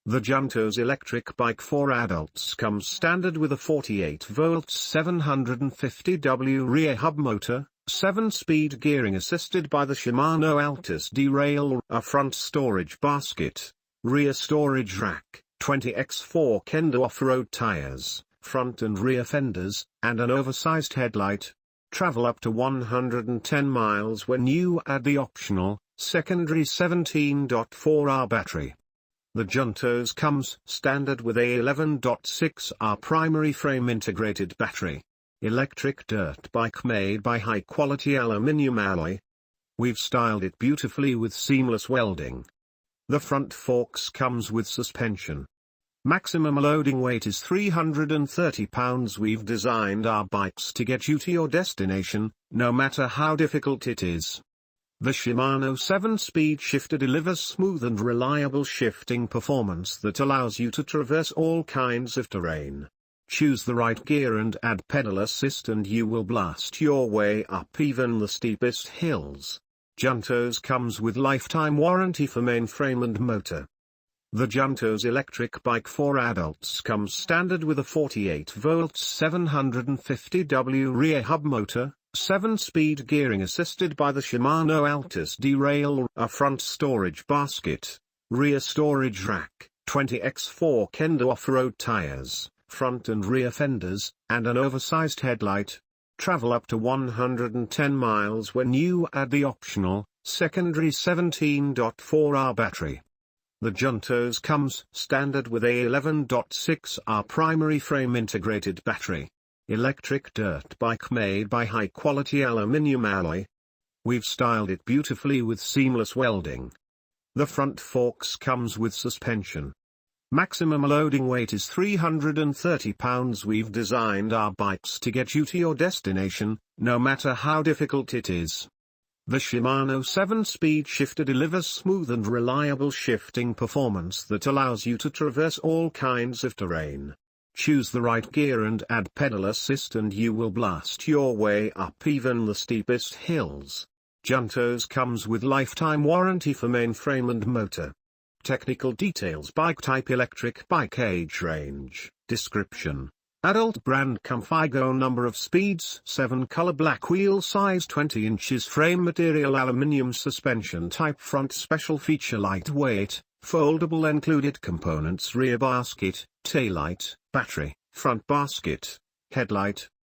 The Juntos electric bike for adults comes standard with a 48V 750W rear hub motor, 7-speed gearing assisted by the Shimano Altus derailleur, a front storage basket, rear storage rack, 20x4 Kenda off-road tires, front and rear fenders, and an oversized headlight. Travel up to 110 miles when you add the optional, secondary 17.4-hour battery. The Juntos comes standard with a 11.6-hour primary frame integrated battery. Electric dirt bike made by high-quality aluminium alloy. We've styled it beautifully with seamless welding. The front forks comes with suspension. Maximum loading weight is 330 pounds. We've designed our bikes to get you to your destination, no matter how difficult it is. The Shimano 7-speed shifter delivers smooth and reliable shifting performance that allows you to traverse all kinds of terrain. Choose the right gear and add pedal assist and you will blast your way up even the steepest hills. Juntos comes with lifetime warranty for mainframe and motor. The Juntos electric bike for adults comes standard with a 48V 750W rear hub motor, 7-speed gearing assisted by the Shimano Altus derailleur, a front storage basket, rear storage rack, 20x4 Kenda off-road tires, front and rear fenders, and an oversized headlight. Travel up to 110 miles when you add the optional, secondary 17.4-hour battery. The Juntos comes standard with a 11.6-hour primary frame integrated battery. Electric dirt bike made by high-quality aluminium alloy. We've styled it beautifully with seamless welding. The front forks comes with suspension. Maximum loading weight is 330 pounds. We've designed our bikes to get you to your destination, no matter how difficult it is. The Shimano 7-speed shifter delivers smooth and reliable shifting performance that allows you to traverse all kinds of terrain. Choose the right gear and add pedal assist and you will blast your way up even the steepest hills. Juntos comes with lifetime warranty for mainframe and motor. Technical details: bike type electric bike, age range, description. Adult brand Comfigo, number of speeds 7, color black, wheel size 20 inches, frame material aluminium, suspension type front, special feature lightweight, foldable, included components: rear basket, taillight, battery, front basket, headlight.